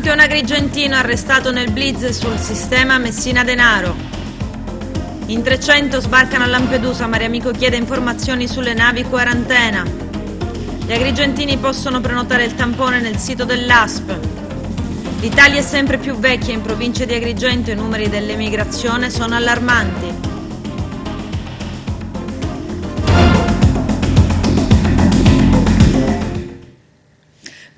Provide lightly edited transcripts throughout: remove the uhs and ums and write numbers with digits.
Anche un agrigentino arrestato nel blitz sul sistema Messina Denaro. In 300 sbarcano a Lampedusa, Mariamico chiede informazioni sulle navi quarantena. Gli agrigentini possono prenotare il tampone nel sito dell'ASP. L'Italia è sempre più vecchia, in provincia di Agrigento i numeri dell'emigrazione sono allarmanti.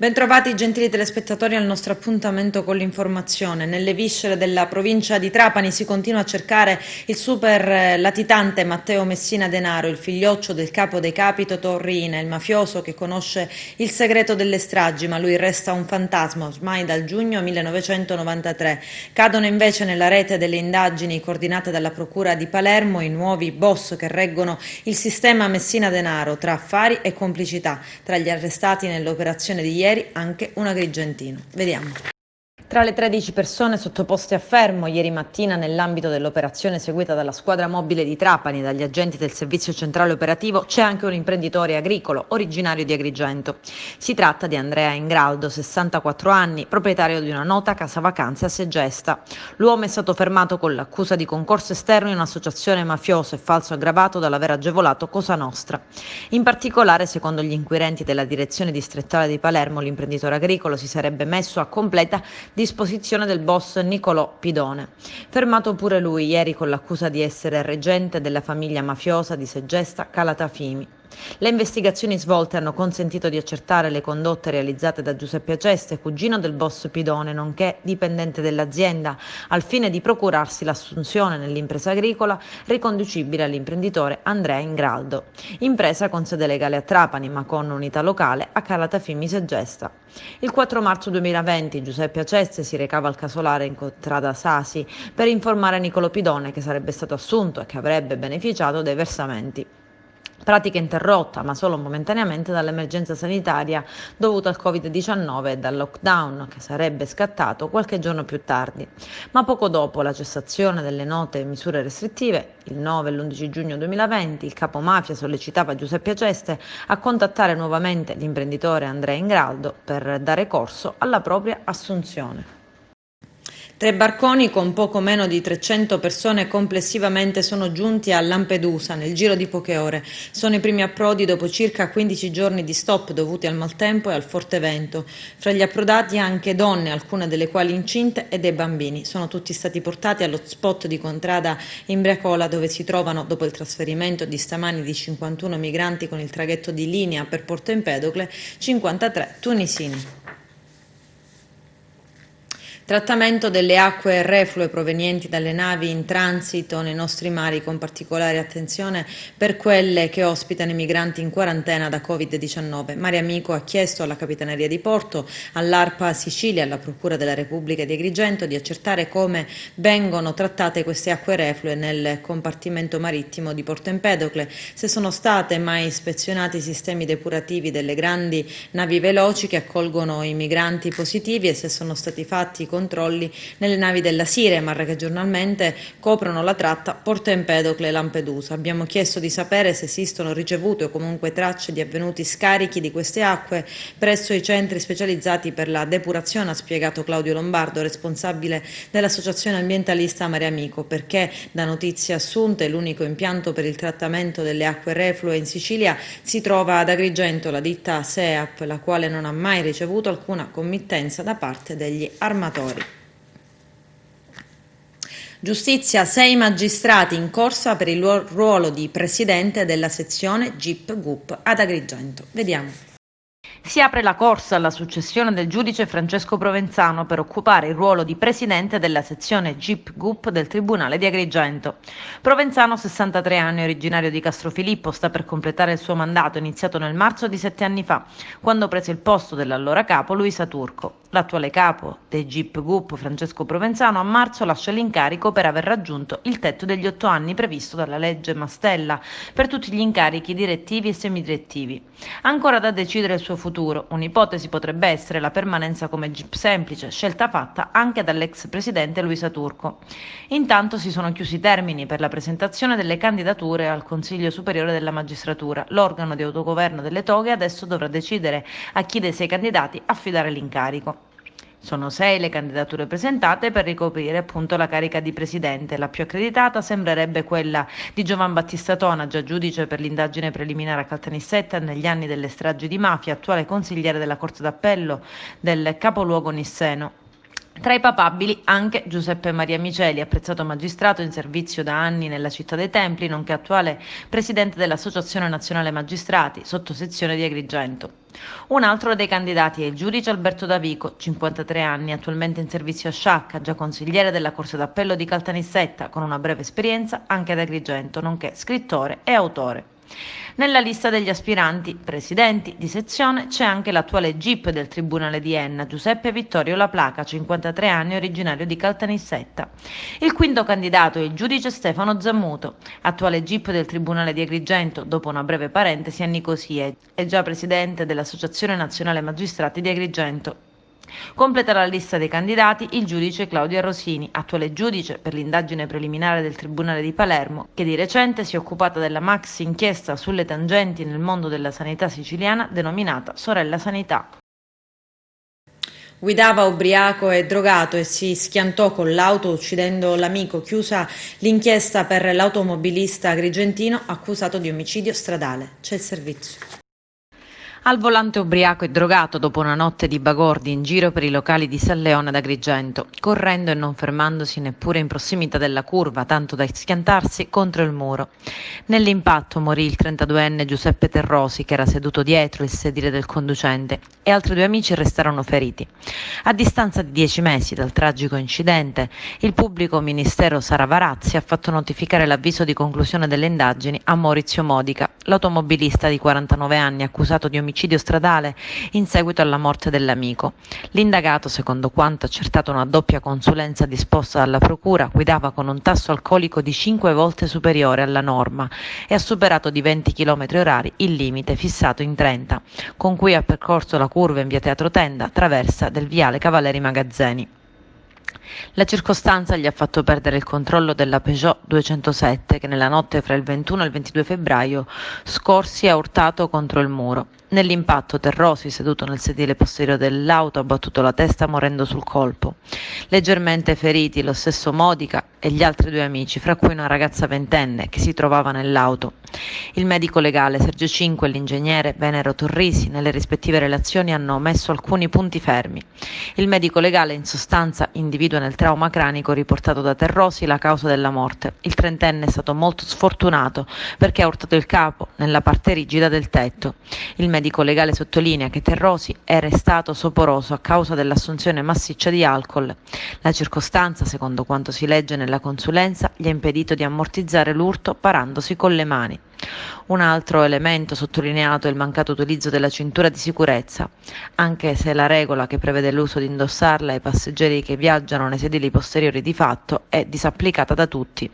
Bentrovati gentili telespettatori al nostro appuntamento con l'informazione. Nelle viscere della provincia di Trapani si continua a cercare il super latitante Matteo Messina Denaro, il figlioccio del capo dei capi Totò Riina, il mafioso che conosce il segreto delle stragi, ma lui resta un fantasma ormai dal giugno 1993. Cadono invece nella rete delle indagini coordinate dalla Procura di Palermo i nuovi boss che reggono il sistema Messina Denaro tra affari e complicità. Tra gli arrestati nell'operazione di ieri anche un agrigentino. Vediamo. Tra le 13 persone sottoposte a fermo ieri mattina nell'ambito dell'operazione seguita dalla squadra mobile di Trapani e dagli agenti del servizio centrale operativo c'è anche un imprenditore agricolo originario di Agrigento. Si tratta di Andrea Ingraldo, 64 anni, proprietario di una nota casa vacanze a Segesta. L'uomo è stato fermato con l'accusa di concorso esterno in un'associazione mafiosa e falso aggravato dall'aver agevolato Cosa Nostra. In particolare, secondo gli inquirenti della direzione distrettuale di Palermo, l'imprenditore agricolo si sarebbe messo a completa disposizione del boss Nicolò Pidone, fermato pure lui ieri con l'accusa di essere reggente della famiglia mafiosa di Segesta Calatafimi. Le investigazioni svolte hanno consentito di accertare le condotte realizzate da Giuseppe Aceste, cugino del boss Pidone, nonché dipendente dell'azienda, al fine di procurarsi l'assunzione nell'impresa agricola riconducibile all'imprenditore Andrea Ingraldo, impresa con sede legale a Trapani ma con unità locale a Calatafimi Segesta. Il 4 marzo 2020 Giuseppe Aceste si recava al casolare in contrada Sasi per informare Nicolò Pidone che sarebbe stato assunto e che avrebbe beneficiato dei versamenti. Pratica interrotta, ma solo momentaneamente, dall'emergenza sanitaria dovuta al Covid-19 e dal lockdown che sarebbe scattato qualche giorno più tardi. Ma poco dopo la cessazione delle note misure restrittive, il 9 e l'11 giugno 2020, il capo mafia sollecitava Giuseppe Aceste a contattare nuovamente l'imprenditore Andrea Ingraldo per dare corso alla propria assunzione. 3 barconi con poco meno di 300 persone complessivamente sono giunti a Lampedusa nel giro di poche ore. Sono i primi approdi dopo circa 15 giorni di stop dovuti al maltempo e al forte vento. Fra gli approdati anche donne, alcune delle quali incinte, e dei bambini. Sono tutti stati portati all'hotspot di Contrada Imbriacola, dove si trovano, dopo il trasferimento di stamani di 51 migranti con il traghetto di linea per Porto Empedocle, 53 tunisini. Trattamento delle acque reflue provenienti dalle navi in transito nei nostri mari, con particolare attenzione per quelle che ospitano i migranti in quarantena da Covid-19. Mariamico ha chiesto alla Capitaneria di Porto, all'ARPA Sicilia e alla Procura della Repubblica di Agrigento di accertare come vengono trattate queste acque reflue nel compartimento marittimo di Porto Empedocle, se sono state mai ispezionati i sistemi depurativi delle grandi navi veloci che accolgono i migranti positivi e se sono stati fatti controlli nelle navi della Siremar che giornalmente coprono la tratta Porto Empedocle e Lampedusa. Abbiamo chiesto di sapere se esistono ricevute o comunque tracce di avvenuti scarichi di queste acque presso i centri specializzati per la depurazione, ha spiegato Claudio Lombardo, responsabile dell'associazione ambientalista Mariamico, perché da notizie assunte l'unico impianto per il trattamento delle acque reflue in Sicilia si trova ad Agrigento, la ditta SEAP, la quale non ha mai ricevuto alcuna committenza da parte degli armatori. Giustizia, 6 magistrati in corsa per il ruolo di presidente della sezione GIP GUP ad Agrigento. Vediamo. Si apre la corsa alla successione del giudice Francesco Provenzano per occupare il ruolo di presidente della sezione GIP GUP del Tribunale di Agrigento. Provenzano, 63 anni, originario di Castrofilippo, sta per completare il suo mandato iniziato nel marzo di 7 anni fa, quando prese il posto dell'allora capo Luisa Turco. L'attuale capo dei GIP GUP, Francesco Provenzano, a marzo lascia l'incarico per aver raggiunto il tetto degli 8 anni previsto dalla legge Mastella per tutti gli incarichi direttivi e semidirettivi. Ancora da decidere il suo futuro. Un'ipotesi potrebbe essere la permanenza come GIP semplice, scelta fatta anche dall'ex presidente Luisa Turco. Intanto si sono chiusi i termini per la presentazione delle candidature al Consiglio Superiore della Magistratura. L'organo di autogoverno delle toghe adesso dovrà decidere a chi dei 6 candidati affidare l'incarico. Sono 6 le candidature presentate per ricoprire appunto la carica di presidente. La più accreditata sembrerebbe quella di Giovan Battista Tona, già giudice per l'indagine preliminare a Caltanissetta negli anni delle stragi di mafia, attuale consigliere della Corte d'Appello del capoluogo nisseno. Tra i papabili anche Giuseppe Maria Miceli, apprezzato magistrato in servizio da anni nella città dei Templi, nonché attuale presidente dell'Associazione Nazionale Magistrati, sottosezione di Agrigento. Un altro dei candidati è il giudice Alberto Davico, 53 anni, attualmente in servizio a Sciacca, già consigliere della Corte d'Appello di Caltanissetta, con una breve esperienza anche ad Agrigento, nonché scrittore e autore. Nella lista degli aspiranti presidenti di sezione c'è anche l'attuale GIP del Tribunale di Enna, Giuseppe Vittorio La Placa, 53 anni, originario di Caltanissetta. Il quinto candidato è il giudice Stefano Zammuto, attuale GIP del Tribunale di Agrigento, dopo una breve parentesi a Nicosia, è già presidente dell'Associazione Nazionale Magistrati di Agrigento. Completa la lista dei candidati il giudice Claudio Arrosini, attuale giudice per l'indagine preliminare del Tribunale di Palermo, che di recente si è occupata della maxi inchiesta sulle tangenti nel mondo della sanità siciliana denominata Sorella Sanità. Guidava ubriaco e drogato e si schiantò con l'auto uccidendo l'amico. Chiusa l'inchiesta per l'automobilista agrigentino accusato di omicidio stradale. C'è il servizio. Al volante ubriaco e drogato dopo una notte di bagordi in giro per i locali di San Leone ad Agrigento, correndo e non fermandosi neppure in prossimità della curva, tanto da schiantarsi contro il muro. Nell'impatto morì il 32enne Giuseppe Terrosi, che era seduto dietro il sedile del conducente, e altri 2 amici restarono feriti. A distanza di 10 mesi dal tragico incidente, il pubblico ministero Sara Varazzi ha fatto notificare l'avviso di conclusione delle indagini a Maurizio Modica, l'automobilista di 49 anni accusato di omicidio stradale in seguito alla morte dell'amico. L'indagato, secondo quanto accertato una doppia consulenza disposta dalla procura, guidava con un tasso alcolico di 5 volte superiore alla norma e ha superato di 20 km/h il limite fissato in 30, con cui ha percorso la curva in via Teatro Tenda, traversa del viale Cavalieri Magazzeni. La circostanza gli ha fatto perdere il controllo della Peugeot 207 che nella notte fra il 21 e il 22 febbraio scorsi ha urtato contro il muro. Nell'impatto Terrosi, seduto nel sedile posteriore dell'auto, ha battuto la testa morendo sul colpo. Leggermente feriti lo stesso Modica e gli altri 2 amici, fra cui una ragazza ventenne che si trovava nell'auto. Il medico legale Sergio Cinque e l'ingegnere Venero Torrisi, nelle rispettive relazioni, hanno messo alcuni punti fermi. Il medico legale in sostanza individua nel trauma cranico riportato da Terrosi la causa della morte. Il trentenne è stato molto sfortunato perché ha urtato il capo nella parte rigida del tetto. Il medico legale sottolinea che Terrosi è restato soporoso a causa dell'assunzione massiccia di alcol. La circostanza, secondo quanto si legge nella consulenza, gli ha impedito di ammortizzare l'urto parandosi con le mani. Un altro elemento sottolineato è il mancato utilizzo della cintura di sicurezza, anche se la regola che prevede l'uso di indossarla ai passeggeri che viaggiano nei sedili posteriori di fatto è disapplicata da tutti.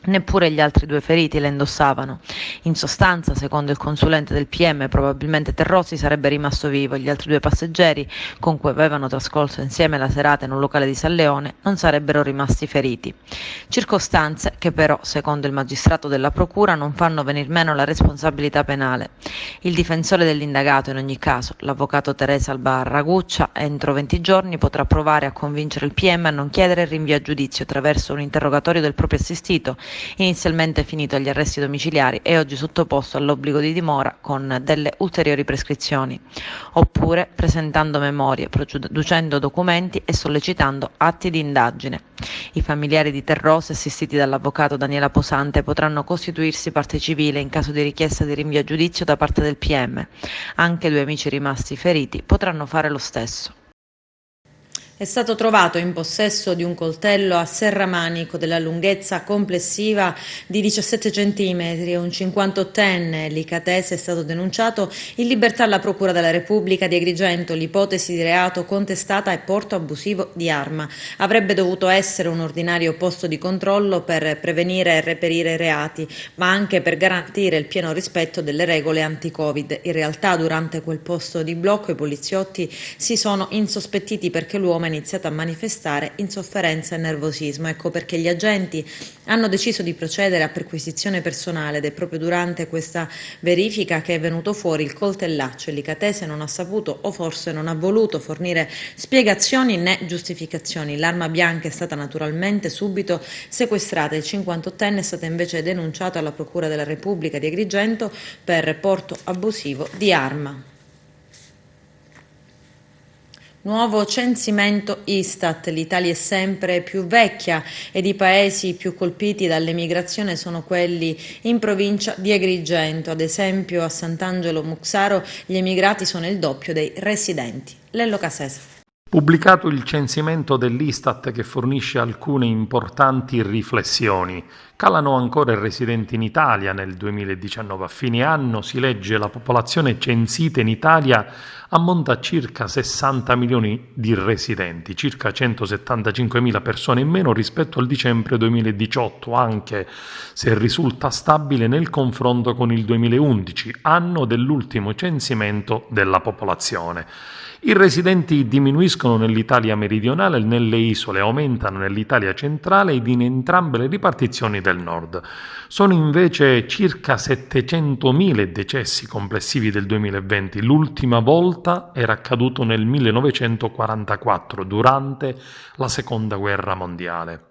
Neppure gli altri 2 feriti la indossavano. In sostanza, secondo il consulente del PM, probabilmente Terrosi sarebbe rimasto vivo e gli altri 2 passeggeri, con cui avevano trascorso insieme la serata in un locale di San Leone, non sarebbero rimasti feriti. Circostanze che però, secondo il magistrato della procura, non fanno venir meno la responsabilità penale. Il difensore dell'indagato, in ogni caso, l'avvocato Teresa Alba Raguccia, entro 20 giorni potrà provare a convincere il PM a non chiedere il rinvio a giudizio attraverso un interrogatorio del proprio assistito, inizialmente finito agli arresti domiciliari e oggi sottoposto all'obbligo di dimora con delle ulteriori prescrizioni, oppure presentando memorie, producendo documenti e sollecitando atti di indagine. I familiari di Terrosi, assistiti dall'avvocato Daniela Posante, potranno costituirsi parte civile in caso di richiesta di rinvio a giudizio da parte del PM. Anche 2 amici rimasti feriti potranno fare lo stesso. È stato trovato in possesso di un coltello a serramanico della lunghezza complessiva di 17 cm e un 58enne licatese è stato denunciato in libertà alla Procura della Repubblica di Agrigento. L'ipotesi di reato contestata è porto abusivo di arma. Avrebbe dovuto essere un ordinario posto di controllo per prevenire e reperire reati, ma anche per garantire il pieno rispetto delle regole anti-Covid. In realtà, durante quel posto di blocco, i poliziotti si sono insospettiti perché l'uomo iniziato a manifestare insofferenza e nervosismo. Ecco perché gli agenti hanno deciso di procedere a perquisizione personale ed è proprio durante questa verifica che è venuto fuori il coltellaccio. Il Licatese non ha saputo o forse non ha voluto fornire spiegazioni né giustificazioni. L'arma bianca è stata naturalmente subito sequestrata. Il 58enne è stato invece denunciato alla Procura della Repubblica di Agrigento per porto abusivo di arma. Nuovo censimento Istat, l'Italia è sempre più vecchia ed i paesi più colpiti dall'emigrazione sono quelli in provincia di Agrigento. Ad esempio a Sant'Angelo Muxaro gli emigrati sono il doppio dei residenti. Lello Casese. Pubblicato il censimento dell'Istat che fornisce alcune importanti riflessioni. Calano ancora i residenti in Italia nel 2019. A fine anno si legge la popolazione censita in Italia ammonta a circa 60 milioni di residenti, circa 175.000 persone in meno rispetto al dicembre 2018, anche se risulta stabile nel confronto con il 2011, anno dell'ultimo censimento della popolazione. I residenti diminuiscono nell'Italia meridionale e nelle isole, aumentano nell'Italia centrale ed in entrambe le ripartizioni del nord. Sono invece circa 700.000 i decessi complessivi del 2020. L'ultima volta era accaduto nel 1944, durante la Seconda Guerra Mondiale.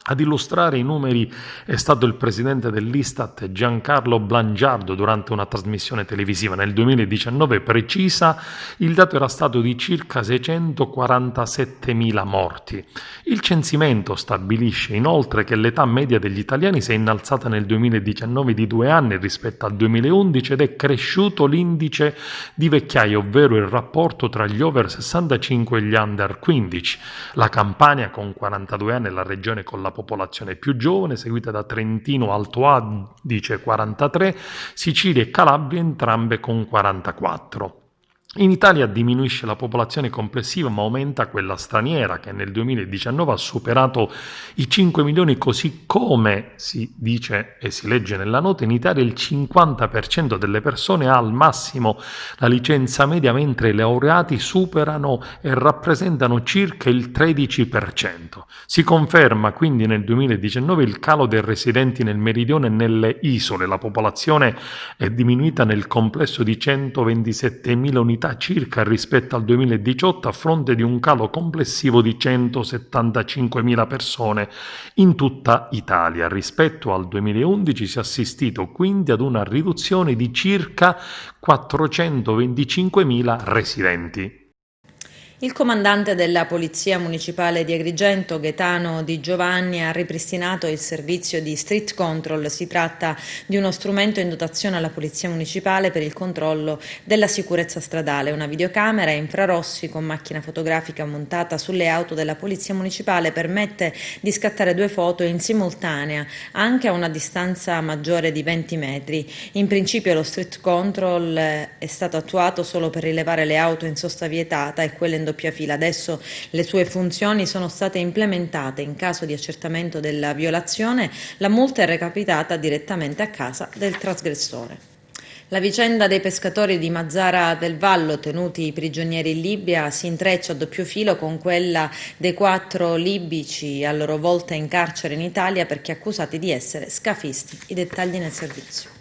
Ad illustrare i numeri è stato il presidente dell'Istat Giancarlo Blangiardo durante una trasmissione televisiva. Nel 2019 precisa il dato era stato di circa 647.000 morti. Il censimento stabilisce inoltre che l'età media degli italiani si è innalzata nel 2019 di 2 anni rispetto al 2011 ed è cresciuto l'indice di vecchiaia, ovvero il rapporto tra gli over 65 e gli under 15. La Campania con 42 anni è la regione con la popolazione più giovane, seguita da Trentino, Alto Adige 43, Sicilia e Calabria entrambe con 44. In Italia diminuisce la popolazione complessiva ma aumenta quella straniera che nel 2019 ha superato i 5 milioni, così come si dice e si legge nella nota. In Italia il 50% delle persone ha al massimo la licenza media, mentre i laureati superano e rappresentano circa il 13%. Si conferma quindi nel 2019 il calo dei residenti nel meridione e nelle isole. La popolazione è diminuita nel complesso di 127.000 unità circa rispetto al 2018, a fronte di un calo complessivo di 175.000 persone in tutta Italia. Rispetto al 2011 si è assistito quindi ad una riduzione di circa 425.000 residenti. Il comandante della Polizia Municipale di Agrigento, Gaetano Di Giovanni, ha ripristinato il servizio di Street Control. Si tratta di uno strumento in dotazione alla Polizia Municipale per il controllo della sicurezza stradale. Una videocamera a infrarossi con macchina fotografica montata sulle auto della Polizia Municipale permette di scattare 2 foto in simultanea, anche a una distanza maggiore di 20 metri. In principio lo Street Control è stato attuato solo per rilevare le auto in sosta vietata e quelle in doppia fila. Adesso le sue funzioni sono state implementate. In caso di accertamento della violazione, la multa è recapitata direttamente a casa del trasgressore. La vicenda dei pescatori di Mazara del Vallo, tenuti prigionieri in Libia, si intreccia a doppio filo con quella dei 4 libici a loro volta in carcere in Italia perché accusati di essere scafisti. I dettagli nel servizio.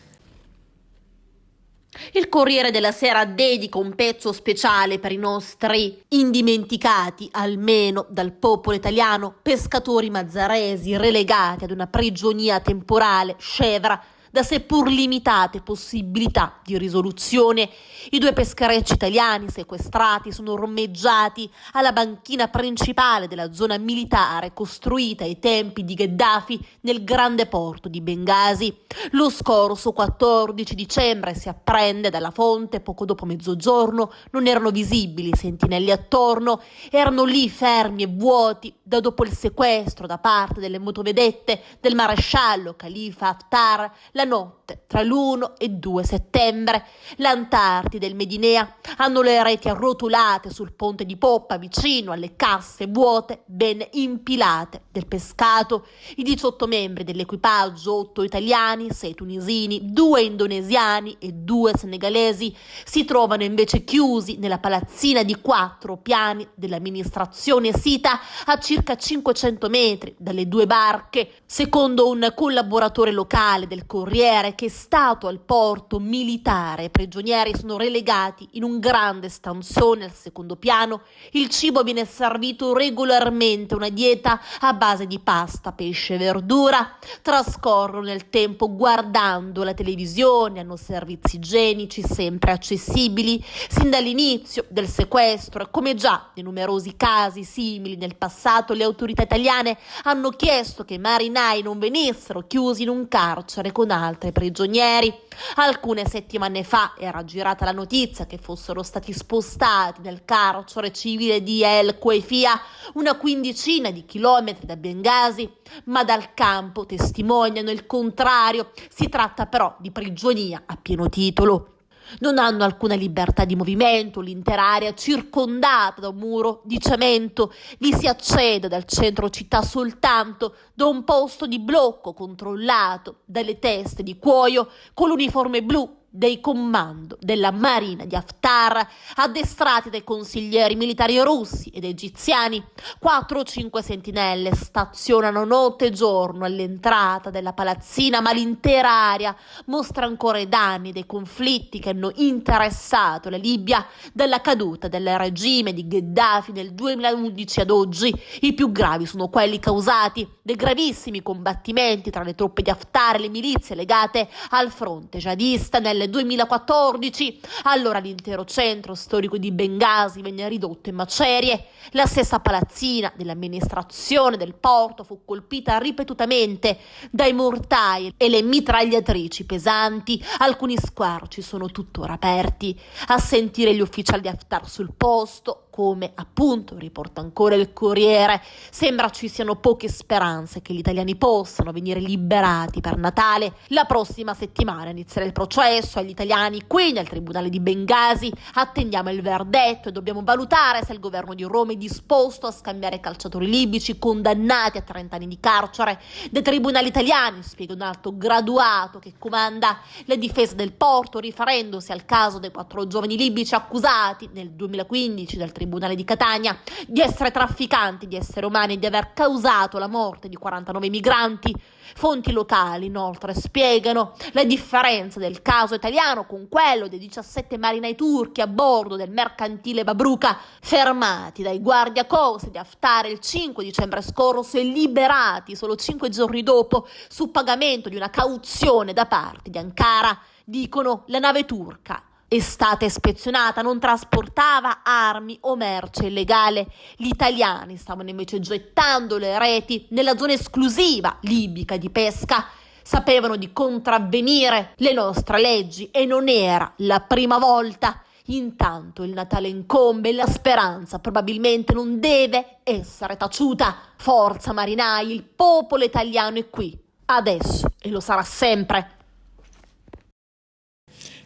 Il Corriere della Sera dedica un pezzo speciale per i nostri indimenticati, almeno dal popolo italiano, pescatori mazzaresi relegati ad una prigionia temporale scevra da seppur limitate possibilità di risoluzione. I 2 pescherecci italiani sequestrati sono ormeggiati alla banchina principale della zona militare costruita ai tempi di Gheddafi nel grande porto di Bengasi. Lo scorso 14 dicembre, si apprende dalla fonte, poco dopo mezzogiorno non erano visibili sentinelli attorno, erano lì fermi e vuoti da dopo il sequestro da parte delle motovedette del maresciallo Khalifa Haftar la notte notte tra l'1 e 2 settembre. L'Antartide e il Medinea hanno le reti arrotolate sul ponte di poppa vicino alle casse vuote ben impilate del pescato. I 18 membri dell'equipaggio, 8 italiani, 6 tunisini, 2 indonesiani e 2 senegalesi, si trovano invece chiusi nella palazzina di 4 piani dell'amministrazione sita a circa 500 metri dalle 2 barche. Secondo un collaboratore locale del Corriere che è stato al porto militare, i prigionieri sono relegati in un grande stanzone al secondo piano. Il cibo viene servito regolarmente, una dieta a base di pasta, pesce e verdura. Trascorrono il tempo guardando la televisione, hanno servizi igienici sempre accessibili. Sin dall'inizio del sequestro, e come già in numerosi casi simili nel passato, le autorità italiane hanno chiesto che i marinai non venissero chiusi in un carcere con altri prigionieri. Alcune settimane fa era girata la notizia che fossero stati spostati nel carcere civile di El Kuefia, una quindicina di chilometri da Bengasi, ma dal campo testimoniano il contrario. Si tratta però di prigionia a pieno titolo. Non hanno alcuna libertà di movimento, l'intera area circondata da un muro di cemento. Vi si accede dal centro città soltanto da un posto di blocco controllato dalle teste di cuoio con l'uniforme blu dei comando della Marina di Haftar, addestrati dai consiglieri militari russi ed egiziani. 4 o 5 sentinelle stazionano notte e giorno all'entrata della palazzina, ma l'intera area mostra ancora i danni dei conflitti che hanno interessato la Libia dalla caduta del regime di Gheddafi nel 2011 ad oggi. I più gravi sono quelli causati dai gravissimi combattimenti tra le truppe di Haftar e le milizie legate al fronte jihadista nel 2014. Allora l'intero centro storico di Bengasi venne ridotto in macerie. La stessa palazzina dell'amministrazione del porto fu colpita ripetutamente dai mortai e le mitragliatrici pesanti. Alcuni squarci sono tuttora aperti. A sentire gli ufficiali di Haftar sul posto, come appunto riporta ancora il Corriere, sembra ci siano poche speranze che gli italiani possano venire liberati per Natale. La prossima settimana inizierà il processo agli italiani, quindi al tribunale di Bengasi. Attendiamo il verdetto e dobbiamo valutare se il governo di Roma è disposto a scambiare calciatori libici condannati a 30 anni di carcere dai tribunali italiani, spiega un alto graduato che comanda la difesa del porto, riferendosi al caso dei 4 giovani libici accusati nel 2015 dal tribunale di Catania di essere trafficanti di esseri umani e di aver causato la morte di 49 migranti. Fonti locali inoltre spiegano la differenza del caso italiano con quello dei 17 marinai turchi a bordo del mercantile Babruka, fermati dai guardiacoste di Haftar il 5 dicembre scorso e liberati solo 5 giorni dopo su pagamento di una cauzione da parte di Ankara. Dicono la nave turca è stata ispezionata, non trasportava armi o merce illegale. Gli italiani stavano invece gettando le reti nella zona esclusiva libica di pesca. Sapevano di contravvenire le nostre leggi e non era la prima volta. Intanto il Natale incombe e la speranza probabilmente non deve essere taciuta. Forza marinai, il popolo italiano è qui, adesso, e lo sarà sempre.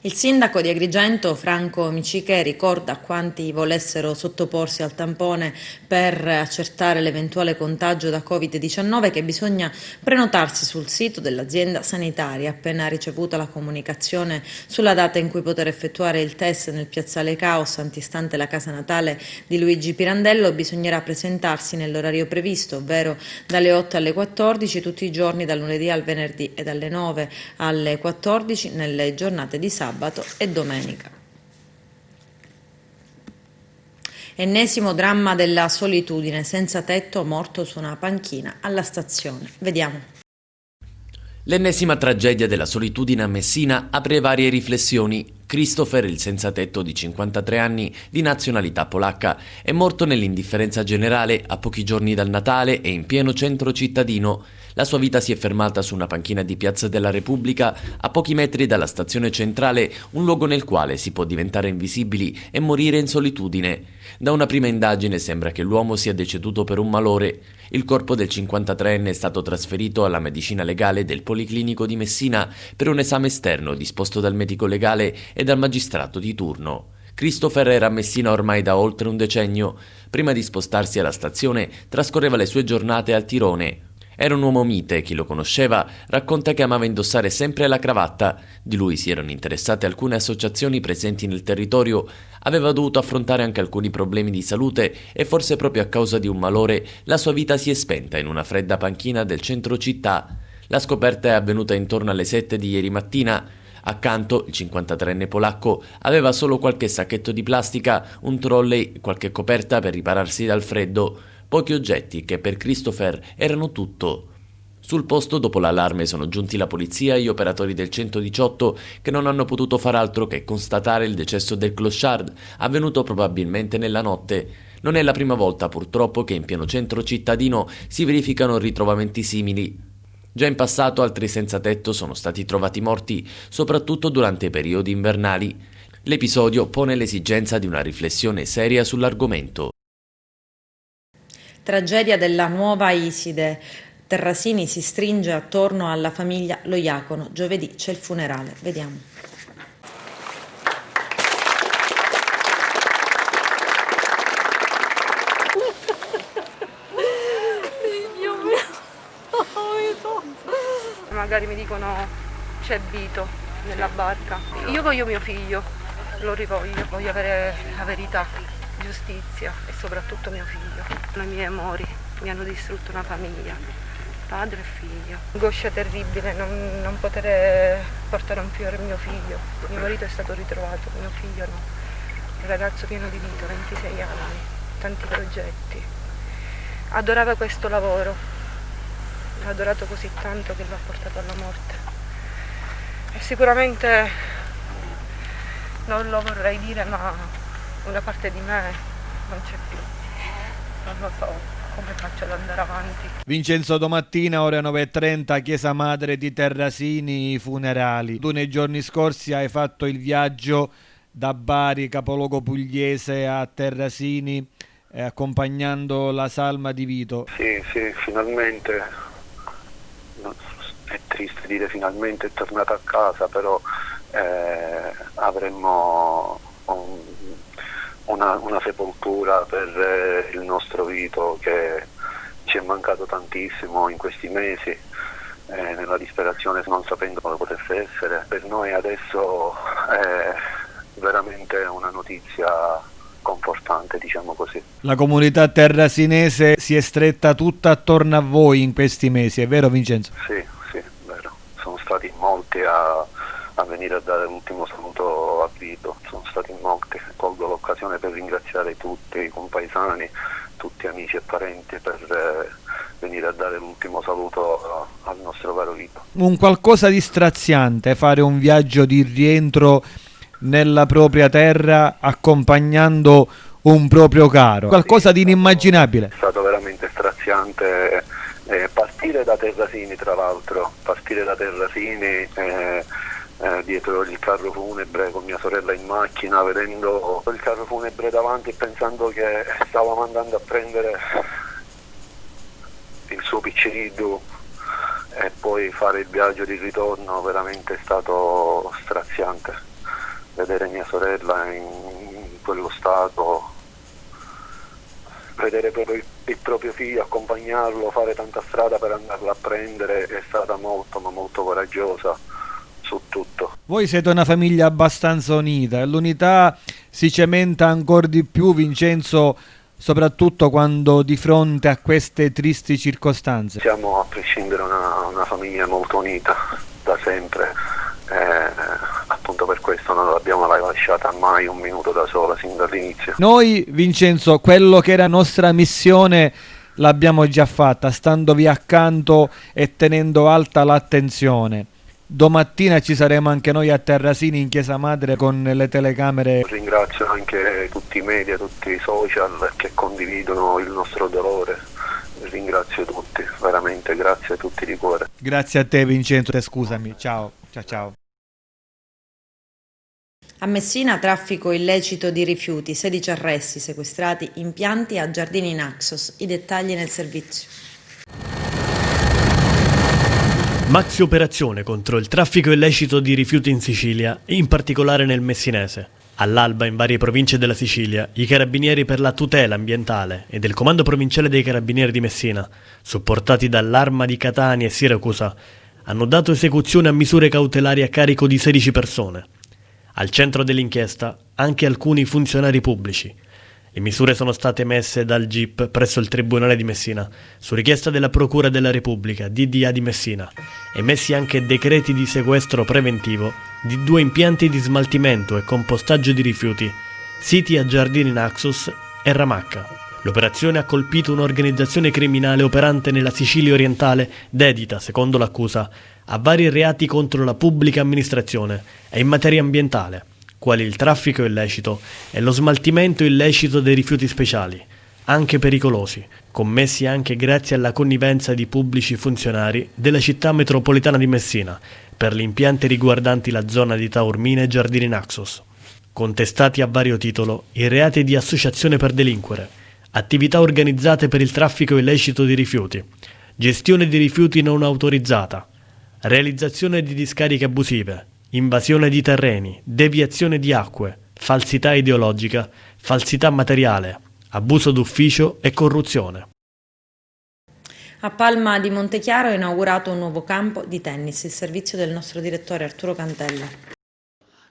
Il sindaco di Agrigento, Franco Miciche, ricorda a quanti volessero sottoporsi al tampone per accertare l'eventuale contagio da Covid-19 che bisogna prenotarsi sul sito dell'azienda sanitaria. Appena ricevuta la comunicazione sulla data in cui poter effettuare il test nel piazzale Caos antistante la casa natale di Luigi Pirandello, bisognerà presentarsi nell'orario previsto, ovvero dalle 8 alle 14 tutti i giorni dal lunedì al venerdì e dalle 9 alle 14 nelle giornate di sabato e domenica. Ennesimo dramma della solitudine, senza tetto, morto su una panchina alla stazione. Vediamo. L'ennesima tragedia della solitudine a Messina apre varie riflessioni. Christopher, il senza tetto di 53 anni di nazionalità polacca, è morto nell'indifferenza generale a pochi giorni dal Natale e in pieno centro cittadino. La sua vita si è fermata su una panchina di Piazza della Repubblica, a pochi metri dalla stazione centrale, un luogo nel quale si può diventare invisibili e morire in solitudine. Da una prima indagine sembra che l'uomo sia deceduto per un malore. Il corpo del 53enne è stato trasferito alla medicina legale del Policlinico di Messina per un esame esterno disposto dal medico legale e dal magistrato di turno. Christopher era a Messina ormai da oltre un decennio. Prima di spostarsi alla stazione trascorreva le sue giornate al Tirone. Era un uomo mite, chi lo conosceva racconta che amava indossare sempre la cravatta. Di lui si erano interessate alcune associazioni presenti nel territorio. Aveva dovuto affrontare anche alcuni problemi di salute e forse proprio a causa di un malore la sua vita si è spenta in una fredda panchina del centro città. La scoperta è avvenuta intorno alle 7 di ieri mattina. Accanto, il 53enne polacco aveva solo qualche sacchetto di plastica, un trolley, qualche coperta per ripararsi dal freddo. Pochi oggetti che per Christopher erano tutto. Sul posto, dopo l'allarme, sono giunti la polizia e gli operatori del 118 che non hanno potuto far altro che constatare il decesso del clochard, avvenuto probabilmente nella notte. Non è la prima volta, purtroppo, che in pieno centro cittadino si verificano ritrovamenti simili. Già in passato altri senza tetto sono stati trovati morti, soprattutto durante i periodi invernali. L'episodio pone l'esigenza di una riflessione seria sull'argomento. Tragedia della Nuova Iside. Terrasini si stringe attorno alla famiglia Lo Iacono. Giovedì c'è il funerale. Vediamo. Magari mi dicono c'è Vito nella barca. Io voglio mio figlio, lo rivoglio, voglio avere la verità, giustizia e soprattutto mio figlio. I miei amori mi hanno distrutto una famiglia, padre e figlio. Angoscia terribile non poter portare un fiore a mio figlio. Mio marito è stato ritrovato, mio figlio no. Un ragazzo pieno di vita, 26 anni, tanti progetti. Adorava questo lavoro. L'ha adorato così tanto che l'ha portato alla morte. E sicuramente non lo vorrei dire, ma una parte di me non c'è più. Non lo so come faccio ad andare avanti. Vincenzo, domattina ore 9:30, chiesa madre di Terrasini, funerali. Tu nei giorni scorsi hai fatto il viaggio da Bari, capoluogo pugliese, a Terrasini, accompagnando la salma di Vito. Sì, finalmente. È triste dire finalmente è tornata a casa, però avremmo una sepoltura per il nostro Vito che ci è mancato tantissimo in questi mesi, nella disperazione, non sapendo cosa potesse essere. Per noi adesso è veramente una notizia confortante, diciamo così. La comunità terrasinese si è stretta tutta attorno a voi in questi mesi, è vero Vincenzo? Sì, vero. Sono stati in molti a venire a dare l'ultimo saluto a Vito, sono stati in molti. Colgo l'occasione per ringraziare tutti i compaesani, tutti amici e parenti per venire a dare l'ultimo saluto al nostro caro Vito. Un qualcosa di straziante fare un viaggio di rientro nella propria terra accompagnando un proprio caro, qualcosa di inimmaginabile. È stato veramente straziante partire da Terrasini, tra l'altro, dietro il carro funebre con mia sorella in macchina, vedendo il carro funebre davanti e pensando che stavamo andando a prendere il suo picciriddu e poi fare il viaggio di ritorno. Veramente è stato straziante vedere mia sorella in quello stato, vedere proprio il proprio figlio, accompagnarlo, fare tanta strada per andarla a prendere. È stata molto ma molto coraggiosa su tutto. Voi siete una famiglia abbastanza unita e l'unità si cementa ancora di più, Vincenzo, soprattutto quando di fronte a queste tristi circostanze. Siamo a prescindere una famiglia molto unita da sempre. Appunto per questo non l'abbiamo mai lasciata mai un minuto da sola sin dall'inizio. Noi, Vincenzo, quello che era nostra missione l'abbiamo già fatta, standovi accanto e tenendo alta l'attenzione. Domattina ci saremo anche noi a Terrasini in chiesa madre con le telecamere. Ringrazio anche tutti i media, tutti i social che condividono il nostro dolore ringrazio tutti, veramente grazie a tutti di cuore. Grazie a te Vincenzo, scusami, ciao. A Messina traffico illecito di rifiuti, 16 arresti, sequestrati impianti a Giardini Naxos. I dettagli nel servizio. Maxi operazione contro il traffico illecito di rifiuti in Sicilia, in particolare nel Messinese. All'alba in varie province della Sicilia, i carabinieri per la tutela ambientale e del Comando Provinciale dei Carabinieri di Messina, supportati dall'Arma di Catania e Siracusa, hanno dato esecuzione a misure cautelari a carico di 16 persone. Al centro dell'inchiesta anche alcuni funzionari pubblici. Le misure sono state messe dal GIP presso il Tribunale di Messina, su richiesta della Procura della Repubblica, DDA di Messina, emessi anche decreti di sequestro preventivo di 2 impianti di smaltimento e compostaggio di rifiuti, siti a Giardini Naxos e Ramacca. L'operazione ha colpito un'organizzazione criminale operante nella Sicilia orientale, dedita, secondo l'accusa, a vari reati contro la pubblica amministrazione e in materia ambientale, quali il traffico illecito e lo smaltimento illecito dei rifiuti speciali, anche pericolosi, commessi anche grazie alla connivenza di pubblici funzionari della città metropolitana di Messina per gli impianti riguardanti la zona di Taormina e Giardini Naxos. Contestati a vario titolo i reati di associazione per delinquere, attività organizzate per il traffico illecito di rifiuti, gestione di rifiuti non autorizzata, realizzazione di discariche abusive, invasione di terreni, deviazione di acque, falsità ideologica, falsità materiale, abuso d'ufficio e corruzione. A Palma di Montechiaro è inaugurato un nuovo campo di tennis, il servizio del nostro direttore Arturo Cantella.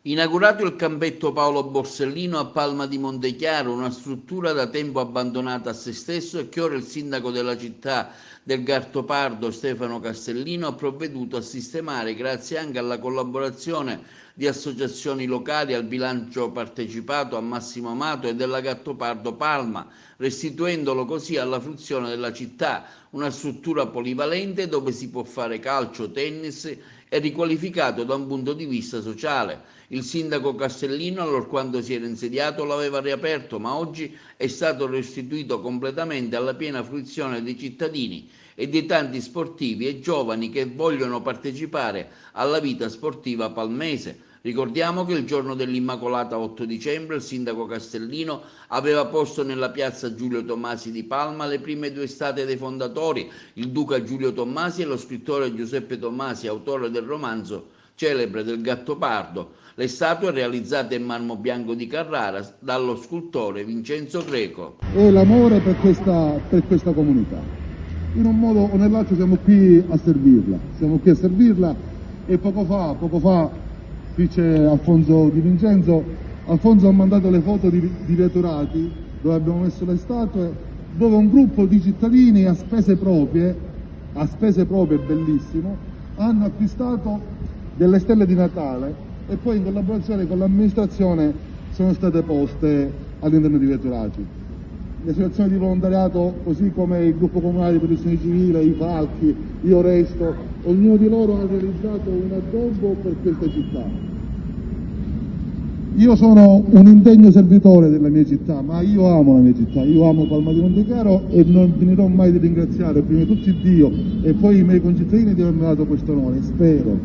Inaugurato il campetto Paolo Borsellino a Palma di Montechiaro, una struttura da tempo abbandonata a se stesso e che ora il sindaco della città del Gattopardo, Stefano Castellino, ha provveduto a sistemare grazie anche alla collaborazione di associazioni locali, al bilancio partecipato a Massimo Amato e della Gattopardo Palma, restituendolo così alla fruizione della città, una struttura polivalente dove si può fare calcio, tennis e riqualificato da un punto di vista sociale. Il sindaco Castellino, allorquando si era insediato, l'aveva riaperto, ma oggi è stato restituito completamente alla piena fruizione dei cittadini e dei tanti sportivi e giovani che vogliono partecipare alla vita sportiva palmese. Ricordiamo che il giorno dell'Immacolata 8 dicembre il sindaco Castellino aveva posto nella piazza Giulio Tommasi di Palma le prime 2 statue dei fondatori, il duca Giulio Tommasi e lo scrittore Giuseppe Tommasi, autore del romanzo celebre del Gattopardo. Le statue realizzate in marmo bianco di Carrara dallo scultore Vincenzo Greco. E l'amore per questa comunità. In un modo o nell'altro siamo qui a servirla, e poco fa dice Alfonso Di Vincenzo, Alfonso ha mandato le foto di Veturati dove abbiamo messo le statue, dove un gruppo di cittadini a spese proprie bellissimo, hanno acquistato delle stelle di Natale e poi in collaborazione con l'amministrazione sono state poste all'interno di Veturati. Le associazioni di volontariato, così come il gruppo comunale di protezione civile, i Falchi, Io Resto, ognuno di loro ha realizzato un addobbo per questa città. Io sono un indegno servitore della mia città, ma io amo la mia città, io amo Palma di Montechiaro e non finirò mai di ringraziare prima di tutti Dio e poi i miei concittadini di avermi dato questo onore. Spero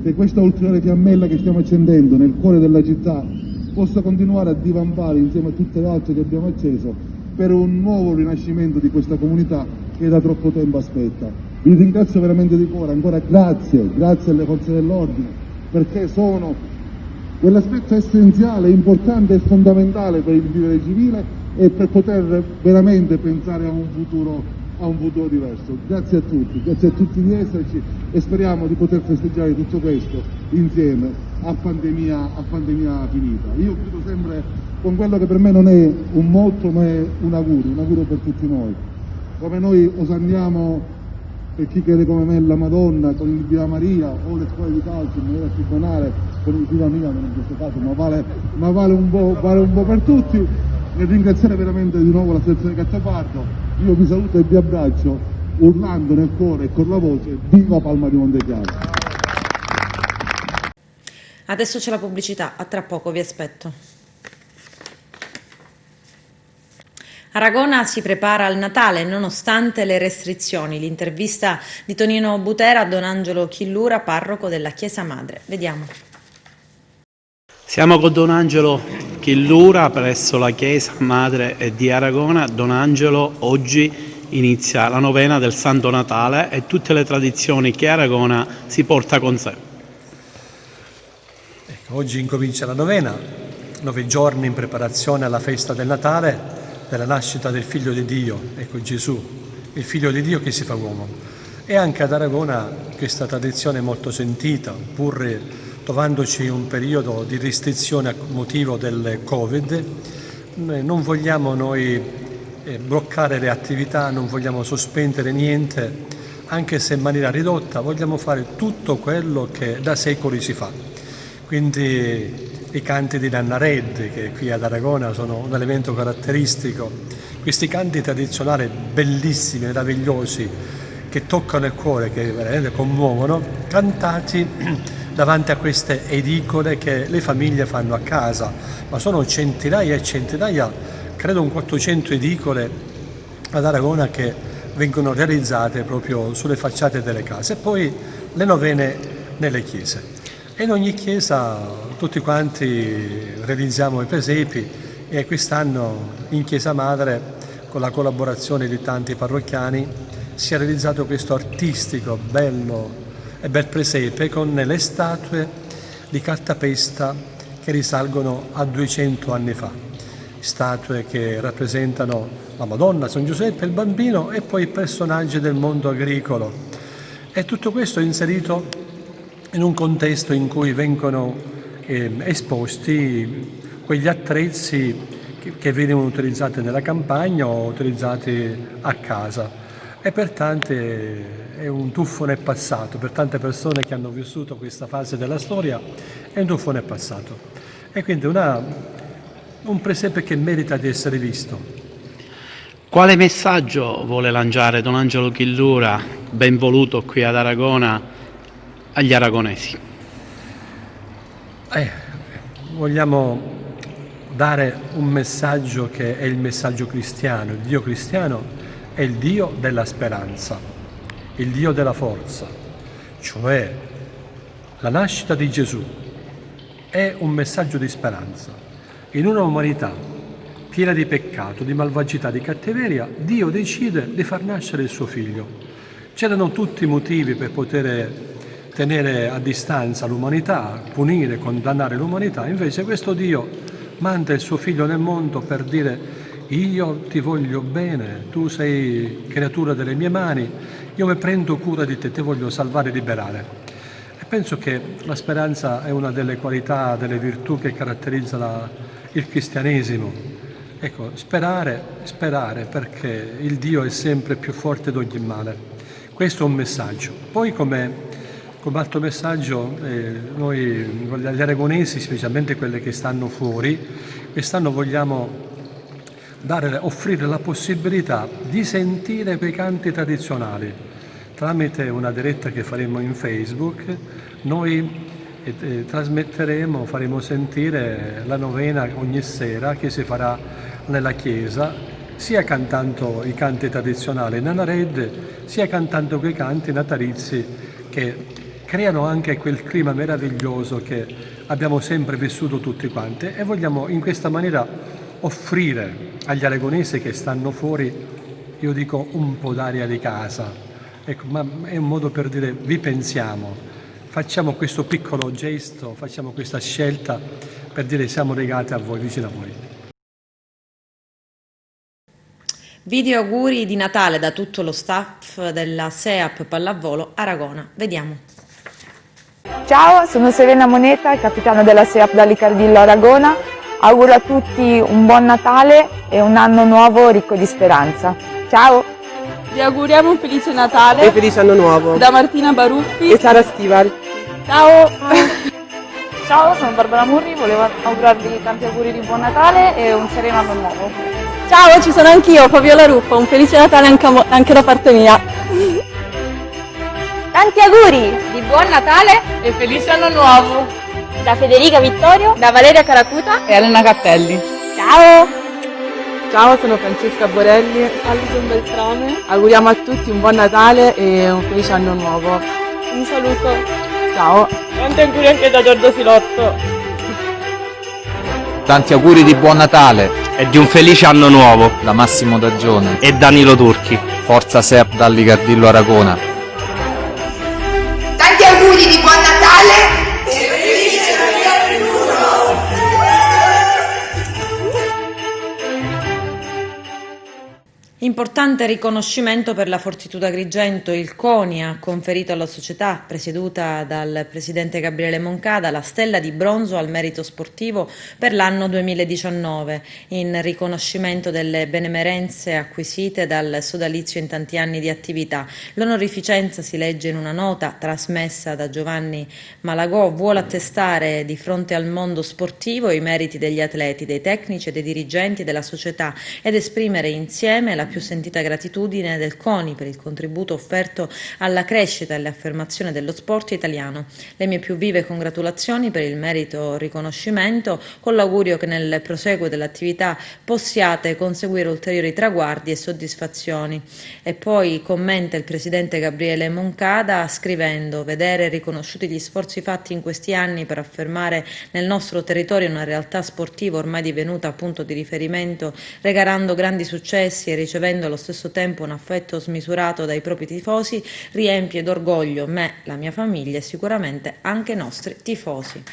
che questa ulteriore fiammella che stiamo accendendo nel cuore della città possa continuare a divampare insieme a tutte le altre che abbiamo acceso per un nuovo rinascimento di questa comunità che da troppo tempo aspetta. Vi ringrazio veramente di cuore, ancora grazie alle forze dell'ordine, perché sono quell'aspetto essenziale, importante e fondamentale per il vivere civile e per poter veramente pensare a un futuro diverso. Grazie a tutti di esserci e speriamo di poter festeggiare tutto questo insieme a pandemia finita. Io chiudo sempre con quello che per me non è un motto ma è un augurio per tutti noi. Come noi osanniamo, per chi crede come me, la Madonna con il Viva Maria o le scuole di calcio in maniera più banale con il Viva Milano in questo caso, ma vale un po' per tutti. Nel ringraziare veramente di nuovo la sezione Gattopardo, io vi saluto e vi abbraccio urlando nel cuore e con la voce viva Palma di Montechiaro. Adesso c'è la pubblicità, a tra poco vi aspetto. Aragona si prepara al Natale nonostante le restrizioni. L'intervista di Tonino Butera a Don Angelo Chillura, parroco della Chiesa Madre. Vediamo. Siamo con Don Angelo Chillura presso la Chiesa Madre di Aragona. Don Angelo, oggi inizia la novena del Santo Natale e tutte le tradizioni che Aragona si porta con sé. Ecco, oggi incomincia la novena, 9 giorni in preparazione alla festa del Natale, della nascita del Figlio di Dio, ecco Gesù, il Figlio di Dio che si fa uomo. E anche ad Aragona questa tradizione è molto sentita, pur trovandoci un periodo di restrizione a motivo del Covid. Non vogliamo noi bloccare le attività, non vogliamo sospendere niente, anche se in maniera ridotta, vogliamo fare tutto quello che da secoli si fa. Quindi i canti di Nanna Red, che qui ad Aragona sono un elemento caratteristico, questi canti tradizionali bellissimi, meravigliosi, che toccano il cuore, che veramente commuovono, cantati davanti a queste edicole che le famiglie fanno a casa, ma sono centinaia e centinaia, credo un 400 edicole ad Aragona che vengono realizzate proprio sulle facciate delle case, e poi le novene nelle chiese. E in ogni chiesa tutti quanti realizziamo i presepi, e quest'anno in Chiesa Madre, con la collaborazione di tanti parrocchiani, si è realizzato questo artistico, bello e bel presepe con le statue di cartapesta che risalgono a 200 anni fa. Statue che rappresentano la Madonna, San Giuseppe, il Bambino e poi i personaggi del mondo agricolo. E tutto questo è inserito in un contesto in cui vengono esposti quegli attrezzi che venivano utilizzati nella campagna o utilizzati a casa. E per tante è un tuffo nel passato, per tante persone che hanno vissuto questa fase della storia è un tuffo nel passato. E quindi un presepe che merita di essere visto. Quale messaggio vuole lanciare Don Angelo Chillura, ben voluto qui ad Aragona, agli aragonesi? Vogliamo dare un messaggio che è il messaggio cristiano. Il Dio cristiano è il Dio della speranza, il Dio della forza, cioè la nascita di Gesù è un messaggio di speranza. In una umanità piena di peccato, di malvagità, di cattiveria, Dio decide di far nascere il suo figlio. C'erano tutti i motivi per poter tenere a distanza l'umanità, punire, condannare l'umanità, invece questo Dio manda il suo figlio nel mondo per dire: io ti voglio bene, tu sei creatura delle mie mani, io mi prendo cura di te, ti voglio salvare e liberare. E penso che la speranza è una delle qualità, delle virtù che caratterizza il cristianesimo. Ecco, sperare perché il Dio è sempre più forte di ogni male. Questo è un messaggio. Poi come altro messaggio, noi gli aragonesi, specialmente quelli che stanno fuori, quest'anno vogliamo offrire la possibilità di sentire quei canti tradizionali. Tramite una diretta che faremo in Facebook, noi trasmetteremo, faremo sentire la novena ogni sera che si farà nella chiesa, sia cantando i canti tradizionali Nanna Red, sia cantando quei canti natalizi che creano anche quel clima meraviglioso che abbiamo sempre vissuto tutti quanti, e vogliamo in questa maniera offrire agli aragonesi che stanno fuori, io dico, un po' d'aria di casa. Ecco, ma è un modo per dire: vi pensiamo, facciamo questo piccolo gesto, facciamo questa scelta per dire siamo legati a voi, vicino a voi. Video auguri di Natale da tutto lo staff della SEAP Pallavolo Aragona. Vediamo. Ciao, sono Serena Moneta, capitano della SEAP Dallicardillo Aragona. Auguro a tutti un buon Natale e un anno nuovo ricco di speranza. Ciao! Vi auguriamo un felice Natale e felice anno nuovo da Martina Baruffi e Sara Stival. Ciao! Ciao, sono Barbara Murri, volevo augurarvi tanti auguri di buon Natale e un sereno anno nuovo. Ciao, ci sono anch'io, Fabiola Ruffo, un felice Natale anche da parte mia. Tanti auguri di buon Natale e felice anno nuovo da Federica Vittorio, da Valeria Caracuta e Elena Cappelli. Ciao! Ciao, sono Francesca Borelli. Alison Beltrame. Auguriamo a tutti un buon Natale e un felice anno nuovo. Un saluto. Ciao. Tanti auguri anche da Giorgio Silotto. Tanti auguri di buon Natale e di un felice anno nuovo da Massimo D'Agione e Danilo Turchi. Forza SEAP Dalli Cardillo Aragona. Tanti auguri di buon Natale e felice Natale futuro. Importante riconoscimento per la Fortitudo Agrigento. Il CONI ha conferito alla società, presieduta dal presidente Gabriele Moncada, la stella di bronzo al merito sportivo per l'anno 2019, in riconoscimento delle benemerenze acquisite dal sodalizio in tanti anni di attività. L'onorificenza, si legge in una nota trasmessa da Giovanni Malagò, vuole attestare di fronte al mondo sportivo i meriti degli atleti, dei tecnici e dei dirigenti della società ed esprimere insieme la più sentita gratitudine del CONI per il contributo offerto alla crescita e all'affermazione dello sport italiano. Le mie più vive congratulazioni per il merito riconoscimento, con l'augurio che nel proseguo dell'attività possiate conseguire ulteriori traguardi e soddisfazioni. E poi commenta il presidente Gabriele Moncada scrivendo: vedere riconosciuti gli sforzi fatti in questi anni per affermare nel nostro territorio una realtà sportiva ormai divenuta punto di riferimento, regalando grandi successi e ricevendo allo stesso tempo un affetto smisurato dai propri tifosi, riempie d'orgoglio me, la mia famiglia e sicuramente anche i nostri tifosi.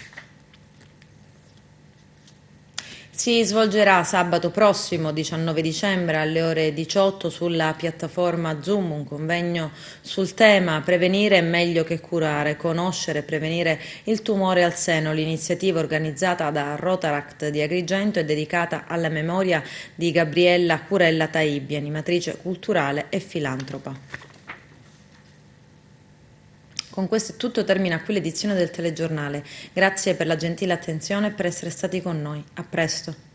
Si svolgerà sabato prossimo 19 dicembre alle ore 18 sulla piattaforma Zoom un convegno sul tema Prevenire è meglio che curare, conoscere e prevenire il tumore al seno. L'iniziativa organizzata da Rotaract di Agrigento è dedicata alla memoria di Gabriella Curella Taibbi, animatrice culturale e filantropa. Con questo è tutto, termina qui l'edizione del telegiornale. Grazie per la gentile attenzione e per essere stati con noi. A presto.